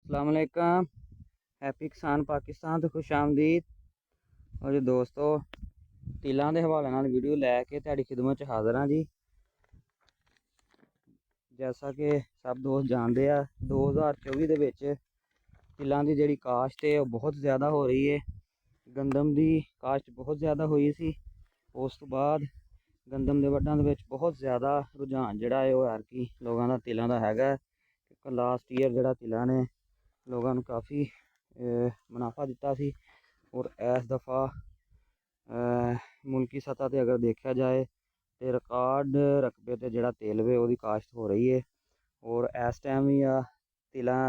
अस्सलाम वालेकुम। हैप्पी किसान पाकिस्तान तो खुश आमदीद। और जी दोस्तों, तिलों के हवाले नाल वीडियो लैके तुहाडी खिदमत च हाज़र हाँ जी। जैसा कि सब दोस्त जानते हैं, 2024 दे विच तिलों की जिहड़ी काश्त है वो बहुत ज़्यादा हो रही है। गंदम की काश्त बहुत ज़्यादा हुई सी। उस तो बाद गंदम के वड्डां दे विच बहुत ज़्यादा रुझान जिहड़ा है वो हरकी लोगों का तिलों का हैगा। लास्ट ईयर जिहड़ा तिलों ने लोगों को काफ़ी मुनाफा दिता सी। और इस दफ़ा मुल्की सतह पर अगर देखा जाए तो रिकॉर्ड रकबे ते जिहड़ा तेल वे ओहदी काश्त हो रही है। और इस टाइम भी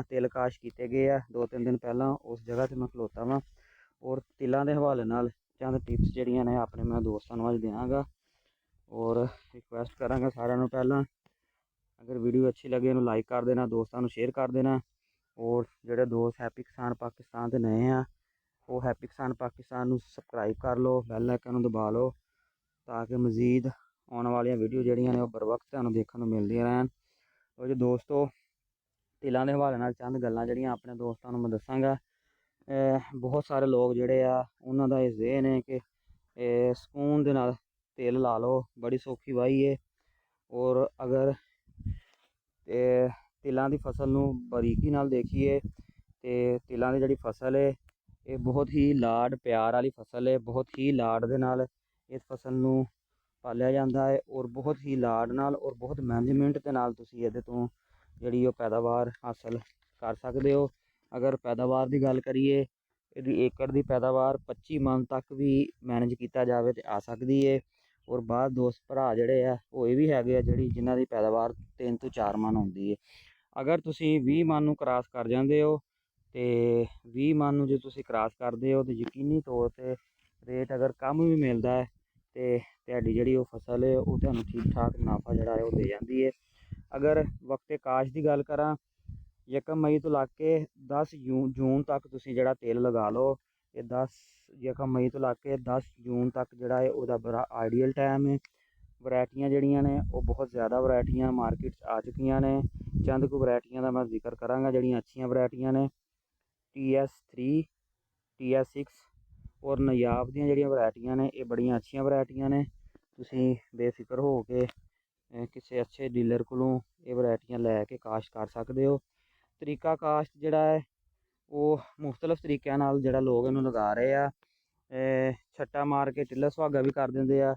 तिल काश्त किए गए आ। 2-3 दिन पहला उस जगह से मैं खलोता वा और तिलों के हवाले नाल चंद टिप्स जिहड़ियां ने अपने मैं दोस्तों नूं अज देवांगा। और रिक्वेस्ट करांगा सारिਆਂ ਨੂੰ पहला, अगर वीडियो अच्छी लगे इन्हूं लाइक कर देना, दोस्तों शेयर कर देना। और जोड़े दोस्त हैप्पी किसान पाकिस्तान के नए हैं वो हैप्पी किसान पाकिस्तान सबसक्राइब कर लो, बैल आइकन दबा लो ताकि मजीद आने वाली वीडियो जड़ियाँ ने बर वक्त तुहानूं देखने मिलदियां रहन। तो जो दोस्तों, तिलों के हवाले नाल चंद गल्लां जड़ियां अपने दोस्तों मैं दसांगा। बहुत सारे लोग जोड़े आ उन्हों का ये ज़हन है कि सुकून दे नाल तेल ला लो, बड़ी सौखी वाही है। और अगर तिलों की फसल नूं बारीकी नाल देखिए तो तिलों की जिहड़ी फसल है ये बहुत ही लाड प्यार वाली फसल है। बहुत ही लाड दे नाल इस फसल नूं पालिया जाता है और बहुत ही लाड नाल और बहुत मैनेजमेंट के नाल तुसीं इहदे तों जिहड़ी पैदावार हासिल कर सकते हो। अगर पैदावार की गल करिए, इहदी एकड़ की पैदावार 25 मन तक भी मैनेज किया जाए तो आ सकती है। और बाद दोस्त भरा जिहड़े आ वो ये भी है जिन्हां की पैदावार 3 ਤੋਂ 4 मन होंदी है। अगर तुसीं 20 मन नूं क्रॉस कर जाते हो तो 20 मन नूं जो तुसीं क्रॉस करते हो तो यकीनी तौर पर रेट अगर कम भी मिलता है तो तुहाडी जिहड़ी वो फसल है वो तुहानूं ठीक ठाक मुनाफा जिहड़ा है वो दे जाती है। अगर वक्ते काश की गल करा, 1 मई तो लग के 10 जून तक तुसीं जिहड़ा तेल लगा लो। ये 1 मई तो लग के 10 जून तक जिहड़ा है वह बड़ा आइडियल टाइम है। वरायटियां जिहड़ियां ने वो बहुत ज़्यादा वरायटियां मार्केट आ चुकियां ने। चंद को वरायटियां का मैं जिक्र करांगा जिहड़ियां अच्छियां वरायटियां ने। TS3, TS6 और नयाब दी जिहड़ियां वरायटियां ने ये बड़ियां अच्छियां वरायटियां ने। तुसीं बेफिक्र हो के किसी अच्छे डीलर कोलों ये वरायटियां लैके काश्त कर सकते हो। तरीका काश्त जिहड़ा है वो मुख्तलिफ तरीक़िਆਂ नाल जिहड़ा लोग इन्हूं लगा रहे आ। छट्टा मार के टिल्ला सुहागा भी कर देंदे आ,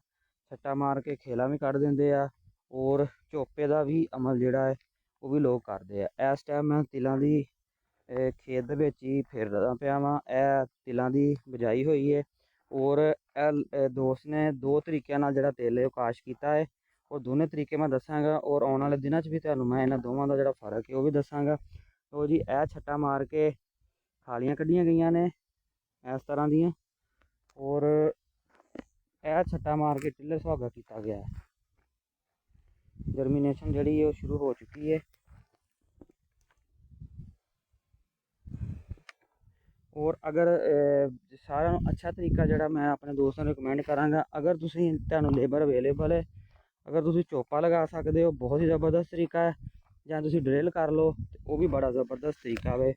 छट्टा मार के खेला भी कढ़ देंदे आ और चोपे का भी अमल जिहड़ा है वो भी लोग करते हैं। इस टाइम मैं तिलों की खेत दे विच ही फिरदा पिया वां। तिलों की बिजाई हुई है और दोस्त ने 2 तरीक़िਆਂ नाल जिहड़ा तेल है काश्त किया है और दोनों तरीके मैं दसांगा। और आने वाले दिनों भी तुहानूं मैं इन्हां दोवां दा जिहड़ा फर्क है वह भी दसांगा। तो जी यह छट्टा मार के खालियां कढ़ियां गई ने इस तरह दियां और यह छट्टा मार के टिल्ले सुहागा किया गया है। जर्मीनेशन जिहड़ी है शुरू हो चुकी है। और अगर सारा अच्छा तरीका जिहड़ा मैं अपने दोस्तों रिकमेंड करांगा, अगर तुहानूं लेबर अवेलेबल है, अगर तुसीं चोपा लगा सकते हो बहुत ही ज़बरदस्त तरीका है, या तुसीं ड्रिल कर लो तो वह भी बड़ा ज़बरदस्त तरीका है।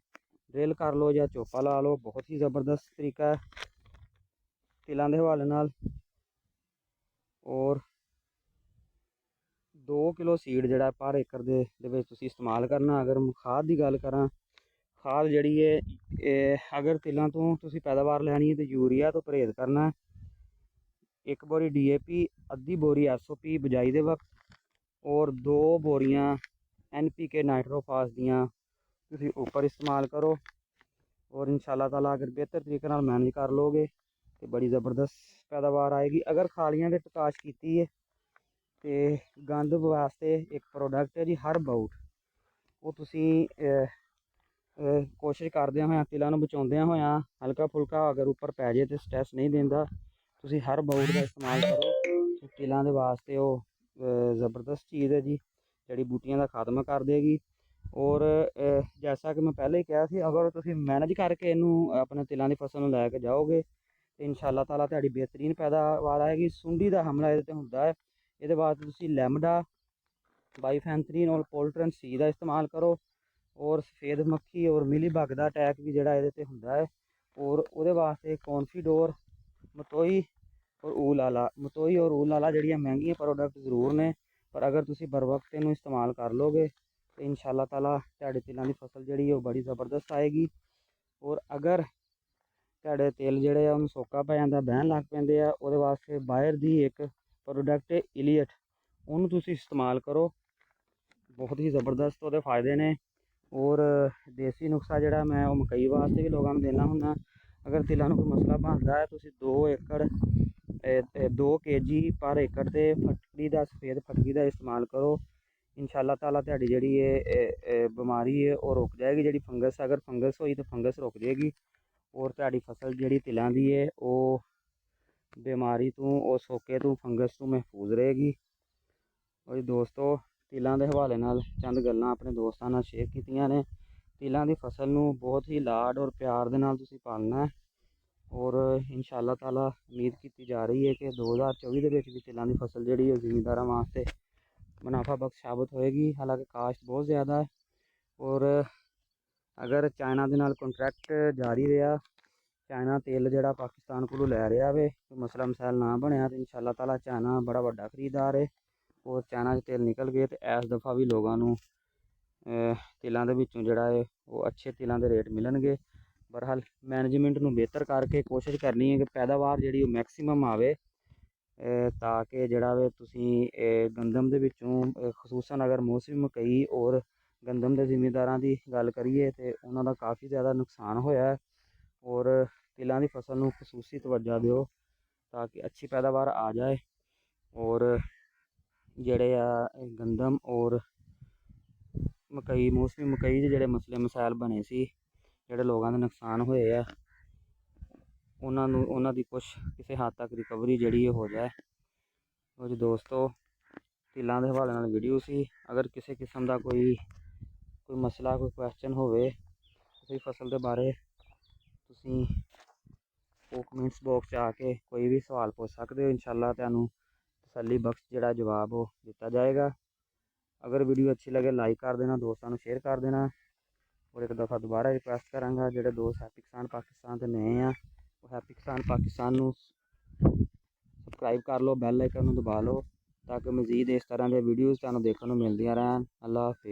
ड्रिल कर लो या चोपा ला लो, बहुत ही ज़बरदस्त तरीका है तिलों के हवाले नाल। और 2 किलो सीड जिहड़ा पर एकड़ दे विच तुसीं इस्तेमाल करना। अगर खाद की गल करा, खाद जिहड़ी है अगर तिलों तो तुसीं पैदावार लैनी है तो यूरिया तो परहेज़ करना। 1 बोरी DAP, अद्धी बोरी SOP बिजाई दे वक्त और 2 बोरियां NPK नाइट्रोफास दियां तुसीं उपर इस्तेमाल करो। और इंशाअल्लाह ताला अगर बेहतर तरीके नाल मैनेज कर लोगे तो बड़ी ज़बरदस्त पैदावार आएगी। अगर खालियां दे काश्त की है तो गंद वास्ते एक प्रोडक्ट है जी हरबाउट, वो तुसीं कोशिश करदे होया तिलों नूं बचाउंदे होया हल्का फुल्का अगर उपर पै जाए तो स्ट्रैस नहीं देंदा, तुसीं हरबाउट का इस्तेमाल करो। तिलों के वास्ते वो ज़बरदस्त चीज़ है जी, जड़ी बूटियां का खात्मा कर देगी। और जैसा कि मैं पहले ही कहा सी, अगर तुसीं मैनेज करके इनू अपने तिलों की फसल नूं लैके जाओगे तो इंशाअल्लाह ताला तुहाडी बेहतरीन पैदावार आएगी। सुंडी का हमला इहदे ते हुंदा है, इहदे वास्ते तुसीं लैमडा, बाईफेंथ्रीन और पोल्ट्रन C का इस्तेमाल करो। ਔਰ ਸਫੇਦ ਮੱਖੀ ਔਰ ਮਿਲੀ ਬਗ ਦਾ ਅਟੈਕ ਵੀ ਜਿਹੜਾ ਇਹਦੇ 'ਤੇ ਹੁੰਦਾ ਹੈ। ਔਰ ਉਹਦੇ ਵਾਸਤੇ ਕੌਨਫੀਡੋਰ, ਮਤੋਈ ਮਤੋਈ ਔਰ ਊਲ ਆਲਾ ਜਿਹੜੀਆਂ ਮਹਿੰਗੀਆਂ ਪ੍ਰੋਡਕਟ ਜ਼ਰੂਰ ਨੇ, ਪਰ ਅਗਰ ਤੁਸੀਂ ਬਰ ਵਕਤ ਇਹਨੂੰ ਇਸਤੇਮਾਲ ਕਰ ਲੋਗੇ ਤਾਂ ਇਨਸ਼ਾ ਅੱਲਾਹ ਤਾਲਾ ਤੁਹਾਡੇ ਤਿਲਾਂ ਦੀ ਫਸਲ ਜਿਹੜੀ ਉਹ ਬੜੀ ਜ਼ਬਰਦਸਤ ਆਏਗੀ। ਔਰ ਅਗਰ ਤੁਹਾਡੇ ਤਿਲ ਜਿਹੜੇ ਆ ਉਹਨੂੰ ਸੋਕਾ ਪੈ ਜਾਂਦਾ, ਬਹਿਣ ਲੱਗ ਪੈਂਦੇ ਆ, ਉਹਦੇ ਵਾਸਤੇ ਬਾਇਰ ਦੀ ਇੱਕ ਪ੍ਰੋਡਕਟ ਹੈ ਇਲੀਅਟ, ਉਹਨੂੰ ਤੁਸੀਂ ਇਸਤੇਮਾਲ ਕਰੋ, ਬਹੁਤ ਹੀ ਜ਼ਬਰਦਸਤ ਉਹਦੇ ਫ਼ਾਇਦੇ ਨੇ। ਔਰ ਦੇਸੀ ਨੁਸਖਾ ਜਿਹੜਾ ਮੈਂ ਉਹ ਮਕਈ ਵਾਸਤੇ ਵੀ ਲੋਕਾਂ ਨੂੰ ਦੇਣਾ ਹੁੰਦਾ। ਅਗਰ ਤਿਲਾਂ ਨੂੰ ਕੋਈ ਮਸਲਾ ਬਣਦਾ ਹੈ, ਤੁਸੀਂ 2 kg ਪਰ ਏਕੜ ਤੇ ਫਟਕਰੀ ਦਾ, ਸਫੇਦ ਫਟਕਰੀ ਦਾ ਇਸਤੇਮਾਲ ਕਰੋ। ਇਨਸ਼ਾ ਅੱਲਾਹ ਤਾਲਾ ਤੁਹਾਡੀ ਜਿਹੜੀ ਇਹ ਬਿਮਾਰੀ ਹੈ ਉਹ ਰੁਕ ਜਾਏਗੀ। ਜਿਹੜੀ ਫੰਗਸ, ਅਗਰ ਫੰਗਸ ਹੋਈ ਤਾਂ ਫੰਗਸ ਰੁਕ ਜਾਏਗੀ। ਔਰ ਤੁਹਾਡੀ ਫਸਲ ਜਿਹੜੀ ਤਿਲਾਂ ਦੀ ਹੈ ਉਹ ਬਿਮਾਰੀ ਤੋਂ, ਉਹ ਸੋਕੇ ਤੋਂ, ਫੰਗਸ ਤੋਂ ਮਹਿਫੂਜ਼ ਰਹੇਗੀ। ਔਰ ਦੋਸਤੋ, ਤਿਲਾਂ ਦੇ ਹਵਾਲੇ ਨਾਲ ਚੰਦ ਗੱਲਾਂ ਆਪਣੇ ਦੋਸਤਾਂ ਨਾਲ ਸ਼ੇਅਰ ਕੀਤੀਆਂ ਨੇ। ਤਿਲਾਂ ਦੀ ਫਸਲ ਨੂੰ ਬਹੁਤ ਹੀ ਲਾਡ ਔਰ ਪਿਆਰ ਦੇ ਨਾਲ ਤੁਸੀਂ ਪਾਲਣਾ ਹੈ। ਔਰ ਇਨਸ਼ਾ ਅੱਲਾਹ ਤਾਲਾ ਉਮੀਦ ਕੀਤੀ ਜਾ ਰਹੀ ਹੈ ਕਿ 2024 ਦੇ ਵਿੱਚ ਵੀ ਤਿਲਾਂ ਦੀ ਫਸਲ ਜਿਹੜੀ ਉਹ ਜ਼ਿਮੀਂਦਾਰਾਂ ਵਾਸਤੇ ਮੁਨਾਫਾ ਬਖਸ਼ ਸਾਬਤ ਹੋਏਗੀ। ਹਾਲਾਂਕਿ ਕਾਸ਼ਤ ਬਹੁਤ ਜ਼ਿਆਦਾ ਹੈ। ਔਰ ਅਗਰ ਚਾਈਨਾ ਦੇ ਨਾਲ ਕੰਟਰੈਕਟ ਜਾਰੀ ਰਿਹਾ, ਚਾਈਨਾ ਤੇਲ ਜਿਹੜਾ ਪਾਕਿਸਤਾਨ ਕੋਲੋਂ ਲੈ ਰਿਹਾ ਵੇ, ਮਸਲਾ ਮਸਾਇਲ ਨਾ ਬਣਿਆ ਤਾਂ ਇਨਸ਼ਾ ਅੱਲਾਹ ਤਾਲਾ ਚਾਈਨਾ ਬੜਾ ਵੱਡਾ ਖਰੀਦਦਾਰ ਹੈ। ਔਰ ਚਾਈਨਾ 'ਚ ਤੇਲ ਨਿਕਲ ਗਏ ਤੇ ਇਸ ਦਫਾ ਵੀ ਲੋਕਾਂ ਨੂੰ ਤਿਲਾਂ ਦੇ ਵਿੱਚੋਂ ਜਿਹੜਾ ਹੈ ਉਹ ਅੱਛੇ ਤਿਲਾਂ ਦੇ ਰੇਟ ਮਿਲਣਗੇ। ਬਹਰਹਾਲ ਮੈਨੇਜਮੈਂਟ ਨੂੰ ਬਿਹਤਰ ਕਰਕੇ ਕੋਸ਼ਿਸ਼ ਕਰਨੀ ਹੈ ਕਿ ਪੈਦਾਵਾਰ ਜਿਹੜੀ ਉਹ ਮੈਕਸੀਮਮ ਆਵੇ, ਤਾਂ ਕਿ ਜਿਹੜਾ ਵੇ ਤੁਸੀਂ ਗੰਦਮ ਦੇ ਵਿੱਚੋਂ ਖਸੂਸਨ ਅਗਰ ਮੌਸਮੀ ਮਕਈ ਔਰ ਗੰਦਮ ਦੇ ਜ਼ਿਮੀਂਦਾਰਾਂ ਦੀ ਗੱਲ ਕਰੀਏ ਤਾਂ ਉਹਨਾਂ ਦਾ ਕਾਫੀ ਜ਼ਿਆਦਾ ਨੁਕਸਾਨ ਹੋਇਆ। ਔਰ ਤਿਲਾਂ ਦੀ ਫਸਲ ਨੂੰ ਖਸੂਸੀ ਤਵੱਜਾ ਦਿਓ ਤਾਂ ਕਿ ਅੱਛੀ ਪੈਦਾਵਾਰ ਆ ਜਾਏ। ਔਰ ਜਿਹੜੇ ਆ ਗੰਦਮ ਔਰ ਮਕਈ, ਮੌਸਮੀ ਮਕਈ ਦੇ ਜਿਹੜੇ ਮਸਲੇ ਮਸਾਇਲ ਬਣੇ ਸੀ, ਜਿਹੜੇ ਲੋਕਾਂ ਦੇ ਨੁਕਸਾਨ ਹੋਏ ਆ, ਉਹਨਾਂ ਦੀ ਕੁਛ ਕਿਸੇ ਹੱਦ ਤੱਕ ਰਿਕਵਰੀ ਜਿਹੜੀ ਹੋ ਜਾਏ। ਉਹ ਜੀ ਦੋਸਤੋ, ਤਿਲਾਂ ਦੇ ਹਵਾਲੇ ਨਾਲ ਵੀਡੀਓ ਸੀ। ਅਗਰ ਕਿਸੇ ਕਿਸਮ ਦਾ ਕੋਈ ਮਸਲਾ, ਕੋਈ ਕੁਐਸਚਨ ਹੋਵੇ ਕਿਸੇ ਫਸਲ ਦੇ ਬਾਰੇ, ਤੁਸੀਂ ਉਹ ਕਮੈਂਟਸ ਬਾਕਸ 'ਚ ਆ ਕੇ ਕੋਈ ਵੀ ਸਵਾਲ ਪੁੱਛ ਸਕਦੇ ਹੋ। ਇਨਸ਼ਾ ਅੱਲਾਹ ਤੁਹਾਨੂੰ ਤਸੱਲੀ ਬਖਸ਼ ਜਿਹੜਾ ਜਵਾਬ ਉਹ ਦਿੱਤਾ ਜਾਏਗਾ। ਅਗਰ ਵੀਡੀਓ ਅੱਛੀ ਲੱਗੇ ਲਾਈਕ ਕਰ ਦੇਣਾ, ਦੋਸਤਾਂ ਨੂੰ ਸ਼ੇਅਰ ਕਰ ਦੇਣਾ। ਔਰ ਇੱਕ ਦफ़ਾ ਦੁਬਾਰਾ ਰਿਕੁਐਸਟ ਕਰਾਂਗਾ, ਜਿਹੜੇ ਦੋਸਤ ਹੈਪੀ ਕਿਸਾਨ ਪਾਕਿਸਤਾਨ ਤੇ ਨਏ ਆ, ਉਹ ਹੈਪੀ ਕਿਸਾਨ ਪਾਕਿਸਤਾਨ ਨੂੰ ਸਬਸਕ੍ਰਾਈਬ ਕਰ ਲਓ, ਬੈਲ ਆਈਕਨ ਨੂੰ ਦਬਾ ਲਓ ਤਾਂ ਕਿ ਮਜ਼ੀਦ ਇਸ ਤਰ੍ਹਾਂ ਦੇ ਵੀਡੀਓਜ਼ ਤੁਹਾਨੂੰ ਦੇਖਣ ਨੂੰ ਮਿਲਦੀਆਂ ਰਹਿਣ। ਅੱਲਾ ਹਾਫਿਜ਼।